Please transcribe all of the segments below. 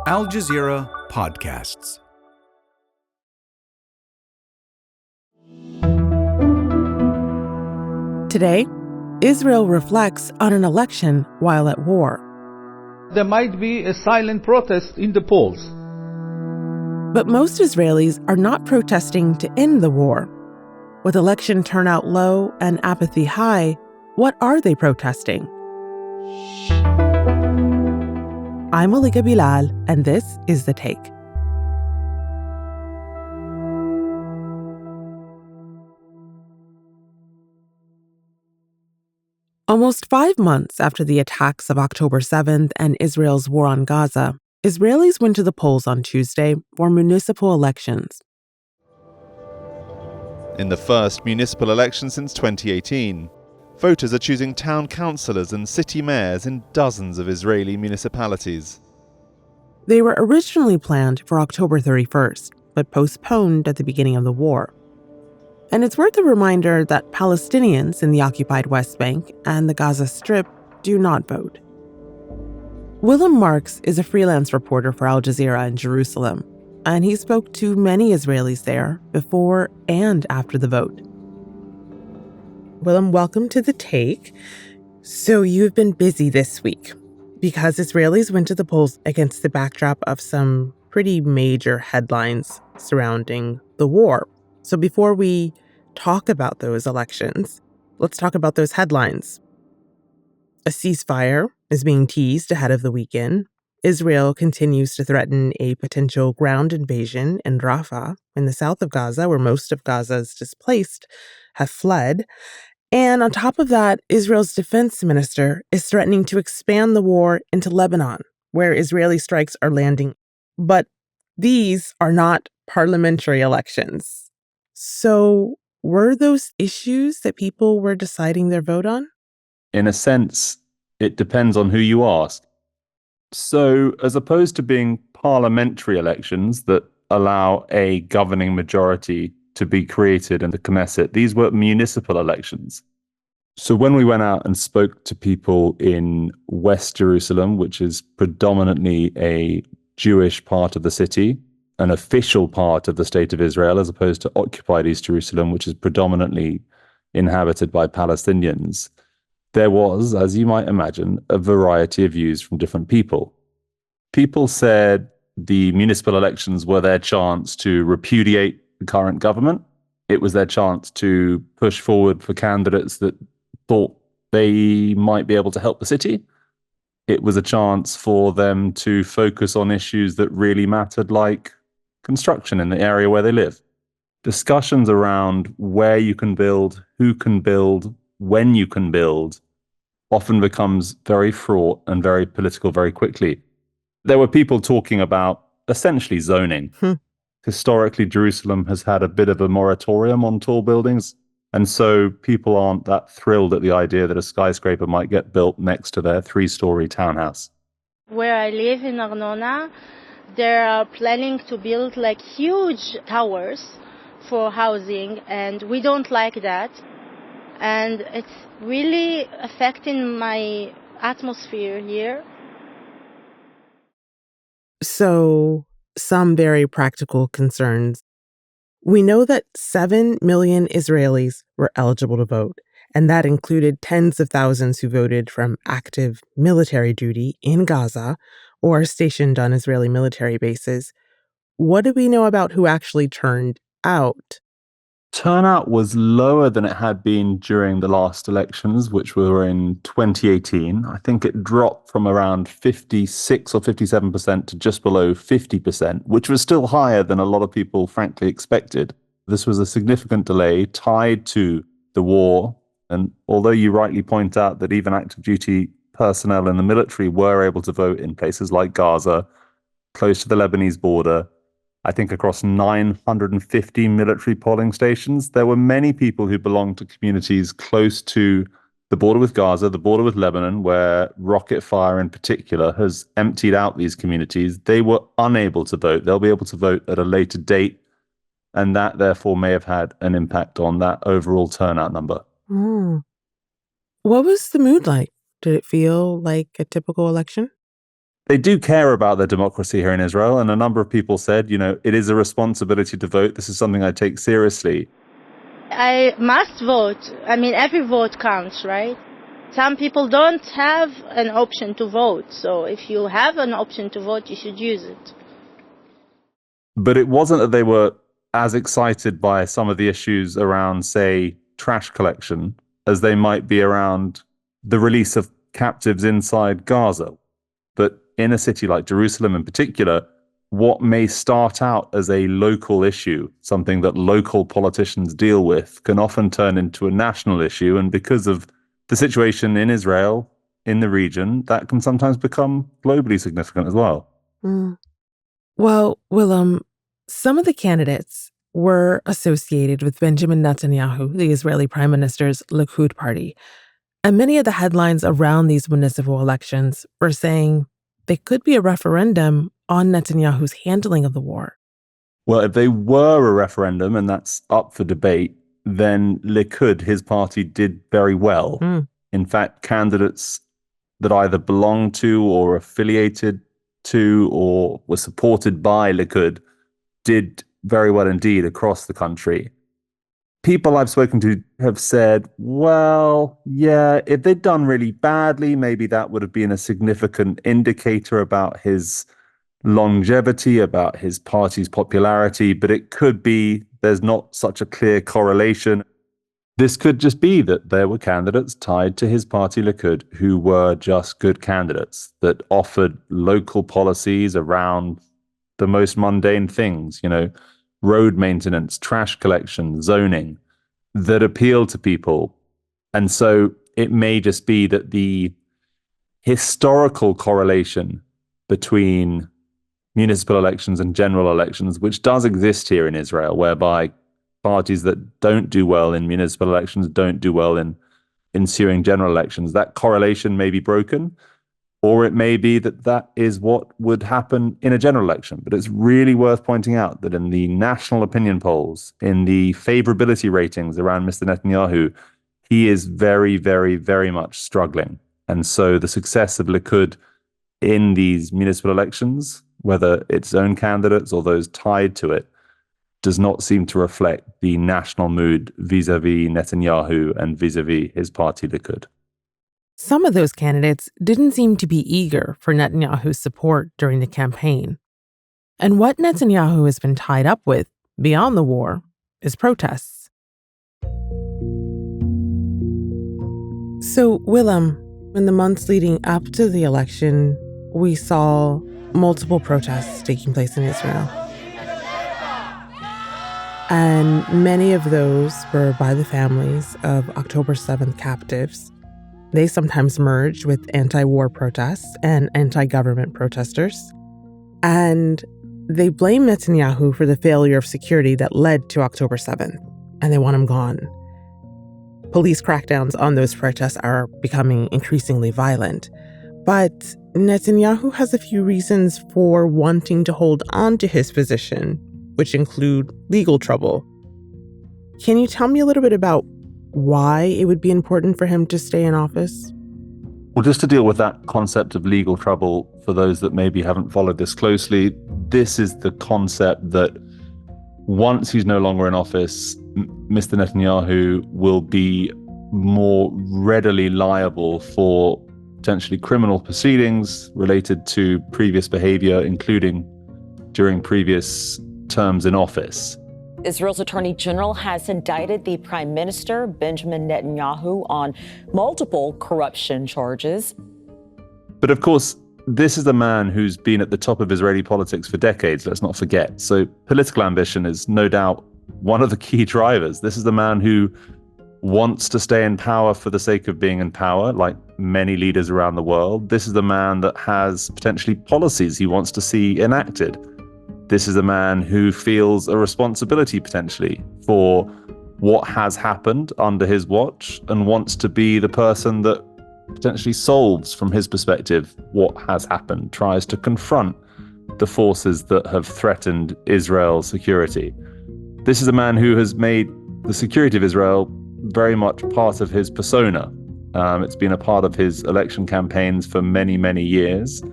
Al Jazeera Podcasts. Today, Israel reflects on an election while at war. There might be a silent protest in the polls. But most Israelis are not protesting to end the war. With election turnout low and apathy high, what are they protesting? I'm Malika Bilal, and this is The Take. Almost 5 months after the attacks of October 7th and Israel's war on Gaza, Israelis went to the polls on Tuesday for municipal elections. In the first municipal election since 2018, voters are choosing town councillors and city mayors in dozens of Israeli municipalities. They were originally planned for October 31st, but postponed at the beginning of the war. And it's worth a reminder that Palestinians in the occupied West Bank and the Gaza Strip do not vote. Willem Marx is a freelance reporter for Al Jazeera in Jerusalem, and he spoke to many Israelis there before and after the vote. Willem, welcome to The Take. So you've been busy this week because Israelis went to the polls against the backdrop of some pretty major headlines surrounding the war. So before we talk about those elections, let's talk about those headlines. A ceasefire is being teased ahead of the weekend. Israel continues to threaten a potential ground invasion in Rafah in the south of Gaza, where most of Gaza's displaced have fled. And on top of that, Israel's defense minister is threatening to expand the war into Lebanon, where Israeli strikes are landing. But these are not parliamentary elections. So were those issues that people were deciding their vote on? In a sense, it depends on who you ask. So as opposed to being parliamentary elections that allow a governing majority to be created in the Knesset, these were municipal elections. So when we went out and spoke to people in West Jerusalem, which is predominantly a Jewish part of the city, an official part of the state of Israel, as opposed to occupied East Jerusalem, which is predominantly inhabited by Palestinians, there was, as you might imagine, a variety of views from different people. People said the municipal elections were their chance to repudiate the current government. It was their chance to push forward for candidates that thought they might be able to help the city. It was a chance for them to focus on issues that really mattered, like construction in the area where they live. Discussions around where you can build, who can build, when you can build, often becomes very fraught and very political very quickly. There were people talking about essentially zoning. Historically, Jerusalem has had a bit of a moratorium on tall buildings, and so people aren't that thrilled at the idea that a skyscraper might get built next to their 3-story townhouse. Where I live in Arnona, they are planning to build like huge towers for housing, and we don't like that. And it's really affecting my atmosphere here. So, some very practical concerns. We know that 7 million Israelis were eligible to vote, and that included tens of thousands who voted from active military duty in Gaza or stationed on Israeli military bases. What do we know about who actually turned out? Turnout was lower than it had been during the last elections, which were in 2018. I think it dropped from around 56 or 57% to just below 50%, which was still higher than a lot of people frankly expected. This was a significant delay tied to the war. And although you rightly point out that even active duty personnel in the military were able to vote in places like Gaza, close to the Lebanese border, I think across 950 military polling stations, there were many people who belonged to communities close to the border with Gaza, the border with Lebanon, where rocket fire in particular has emptied out these communities. They were unable to vote. They'll be able to vote at a later date, and that therefore may have had an impact on that overall turnout number. What was the mood like? Did it feel like a typical election? They do care about their democracy here in Israel, and a number of people said, it is a responsibility to vote. This is something I take seriously. I must vote. I mean, every vote counts, right? Some people don't have an option to vote. So if you have an option to vote, you should use it. But it wasn't that they were as excited by some of the issues around, say, trash collection as they might be around the release of captives inside Gaza. But in a city like Jerusalem in particular, what may start out as a local issue, something that local politicians deal with, can often turn into a national issue. And because of the situation in Israel, in the region, that can sometimes become globally significant as well. Mm. Well, Willem, some of the candidates were associated with Benjamin Netanyahu, the Israeli Prime Minister's Likud party. And many of the headlines around these municipal elections were saying they could be a referendum on Netanyahu's handling of the war. Well, if they were a referendum, and that's up for debate, then Likud, his party, did very well. In fact, candidates that either belonged to or affiliated to or were supported by Likud did very well indeed across the country. People I've spoken to have said, well, yeah, if they'd done really badly, maybe that would have been a significant indicator about his longevity, about his party's popularity, but it could be there's not such a clear correlation. This could just be that there were candidates tied to his party Likud who were just good candidates that offered local policies around the most mundane things, road maintenance, trash collection, zoning, that appeal to people. And so it may just be that the historical correlation between municipal elections and general elections, which does exist here in Israel, whereby parties that don't do well in municipal elections don't do well in ensuing general elections, that correlation may be broken. Or it may be that that is what would happen in a general election. But it's really worth pointing out that in the national opinion polls, in the favorability ratings around Mr. Netanyahu, he is very, very, very much struggling. And so the success of Likud in these municipal elections, whether its own candidates or those tied to it, does not seem to reflect the national mood vis-a-vis Netanyahu and vis-a-vis his party Likud. Some of those candidates didn't seem to be eager for Netanyahu's support during the campaign. And what Netanyahu has been tied up with beyond the war is protests. So, Willem, in the months leading up to the election, we saw multiple protests taking place in Israel. And many of those were by the families of October 7th captives. They sometimes merged with anti-war protests and anti-government protesters. And they blame Netanyahu for the failure of security that led to October 7th, and they want him gone. Police crackdowns on those protests are becoming increasingly violent. But Netanyahu has a few reasons for wanting to hold on to his position, which include legal trouble. Can you tell me a little bit about why it would be important for him to stay in office? Well, just to deal with that concept of legal trouble, for those that maybe haven't followed this closely, this is the concept that once he's no longer in office, Mr. Netanyahu will be more readily liable for potentially criminal proceedings related to previous behavior, including during previous terms in office. Israel's Attorney General has indicted the Prime Minister, Benjamin Netanyahu, on multiple corruption charges. But of course, this is a man who's been at the top of Israeli politics for decades, let's not forget. So political ambition is no doubt one of the key drivers. This is the man who wants to stay in power for the sake of being in power, like many leaders around the world. This is the man that has potentially policies he wants to see enacted. This is a man who feels a responsibility potentially for what has happened under his watch and wants to be the person that potentially solves, from his perspective, what has happened, tries to confront the forces that have threatened Israel's security. This is a man who has made the security of Israel very much part of his persona. It's been a part of his election campaigns for many, many years.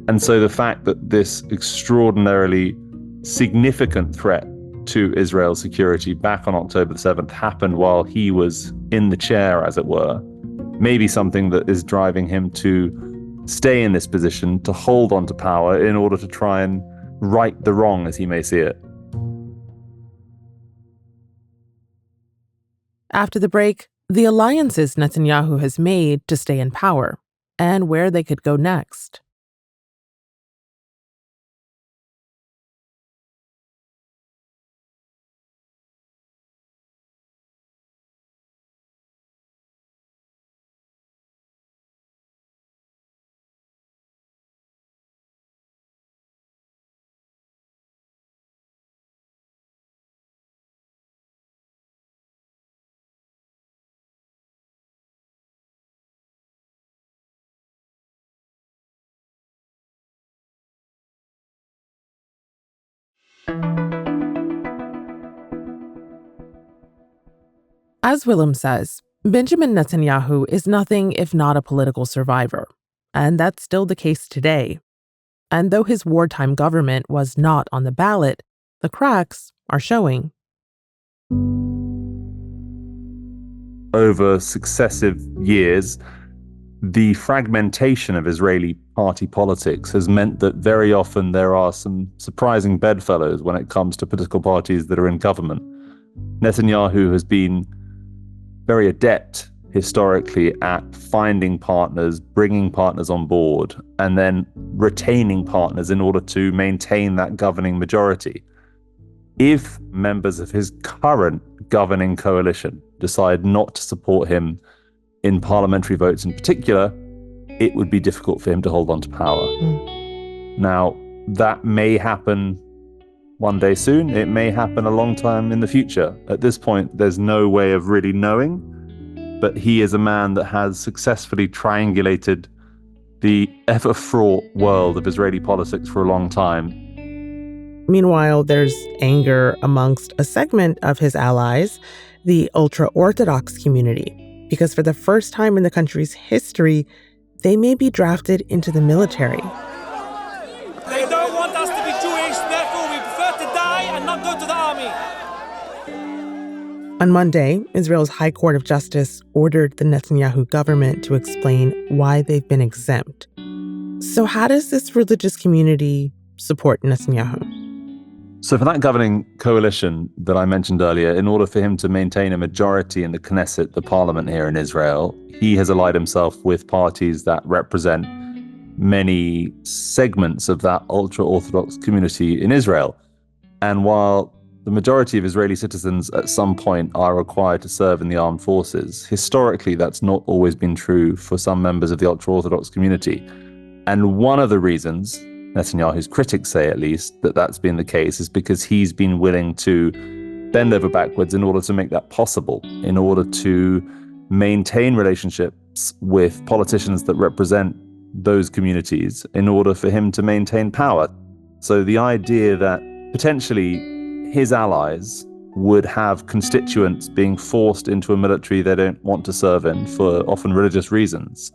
And so the fact that this extraordinarily significant threat to Israel's security back on October the 7th happened while he was in the chair, as it were, may be something that is driving him to stay in this position, to hold on to power in order to try and right the wrong, as he may see it. After the break, the alliances Netanyahu has made to stay in power and where they could go next. As Willem says, Benjamin Netanyahu is nothing if not a political survivor, and that's still the case today. And though his wartime government was not on the ballot, the cracks are showing. Over successive years, the fragmentation of Israeli party politics has meant that very often there are some surprising bedfellows when it comes to political parties that are in government. Netanyahu has been very adept historically at finding partners, bringing partners on board, and then retaining partners in order to maintain that governing majority. If members of his current governing coalition decide not to support him in parliamentary votes in particular, it would be difficult for him to hold on to power. Now, that may happen one day soon. It may happen a long time in the future. At this point, there's no way of really knowing, but he is a man that has successfully triangulated the ever-fraught world of Israeli politics for a long time. Meanwhile, there's anger amongst a segment of his allies, the ultra-Orthodox community, because for the first time in the country's history, they may be drafted into the military. They don't want us to be Jewish, therefore we prefer to die and not go to the army. On Monday, Israel's High Court of Justice ordered the Netanyahu government to explain why they've been exempt. So how does this religious community support Netanyahu? So for that governing coalition that I mentioned earlier, in order for him to maintain a majority in the Knesset, the parliament here in Israel, he has allied himself with parties that represent many segments of that ultra-Orthodox community in Israel. And while the majority of Israeli citizens at some point are required to serve in the armed forces, historically that's not always been true for some members of the ultra-Orthodox community. And one of the reasons, Netanyahu's critics say at least, that that's been the case is because he's been willing to bend over backwards in order to make that possible, in order to maintain relationships with politicians that represent those communities, in order for him to maintain power. So the idea that potentially his allies would have constituents being forced into a military they don't want to serve in for often religious reasons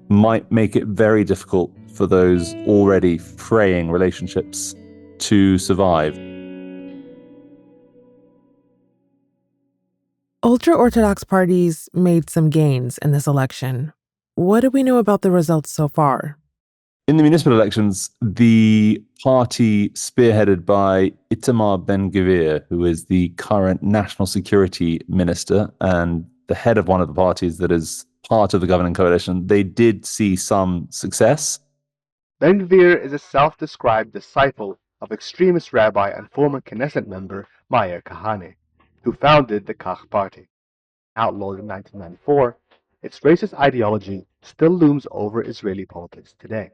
might make it very difficult for those already fraying relationships to survive. Ultra-Orthodox parties made some gains in this election. What do we know about the results so far? In the municipal elections, the party spearheaded by Itamar Ben-Gvir, who is the current national security minister and the head of one of the parties that is part of the governing coalition, they did see some success. Ben-Gvir is a self-described disciple of extremist rabbi and former Knesset member Meir Kahane, who founded the Kach party. Outlawed in 1994, its racist ideology still looms over Israeli politics today.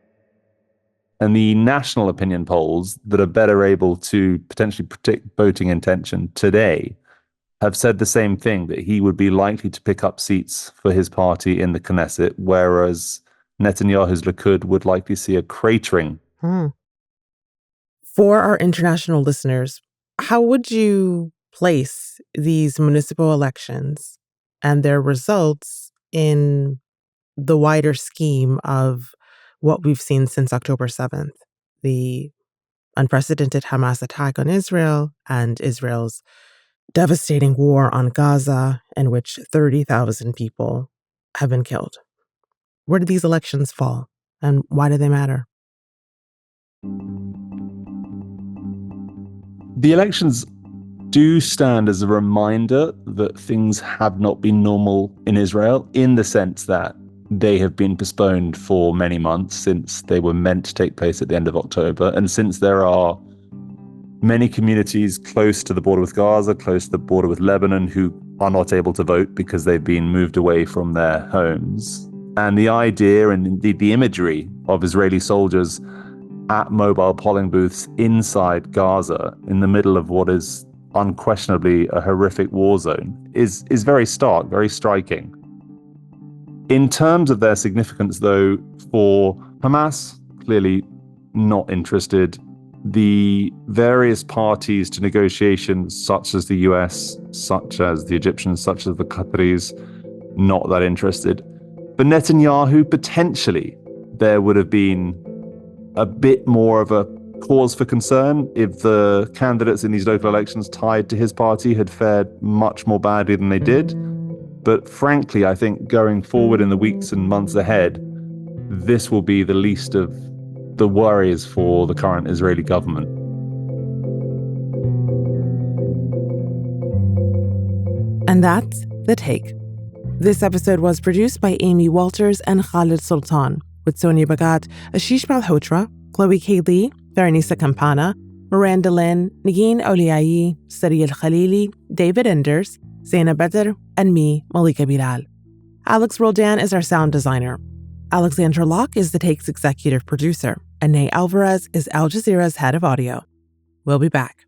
And the national opinion polls that are better able to potentially predict voting intention today have said the same thing, that he would be likely to pick up seats for his party in the Knesset, whereas Netanyahu's Likud would likely see a cratering. For our international listeners, how would you place these municipal elections and their results in the wider scheme of what we've seen since October 7th, the unprecedented Hamas attack on Israel and Israel's devastating war on Gaza, in which 30,000 people have been killed. Where do these elections fall, and why do they matter? The elections do stand as a reminder that things have not been normal in Israel, in the sense that they have been postponed for many months since they were meant to take place at the end of October. And since there are many communities close to the border with Gaza, close to the border with Lebanon, who are not able to vote because they've been moved away from their homes. And the idea and indeed the imagery of Israeli soldiers at mobile polling booths inside Gaza in the middle of what is unquestionably a horrific war zone is very stark, very striking. In terms of their significance, though, for Hamas, clearly not interested. The various parties to negotiations, such as the US, such as the Egyptians, such as the Qataris, not that interested. For Netanyahu, potentially, there would have been a bit more of a cause for concern if the candidates in these local elections tied to his party had fared much more badly than they did. But frankly, I think going forward in the weeks and months ahead, this will be the least of the worries for the current Israeli government. And that's The Take. This episode was produced by Amy Walters and Khaled Soltan, with Sonia Bagat, Ashish Malhotra, Chloe K. Lee, Veronisa Campana, Miranda Lynn, Nagin Oliayi, Sari Al-Khalili, David Enders, Zaina Badr, and me, Malika Bilal. Alex Roldan is our sound designer. Alexandra Locke is The Take's executive producer, and Ney Alvarez is Al Jazeera's head of audio. We'll be back.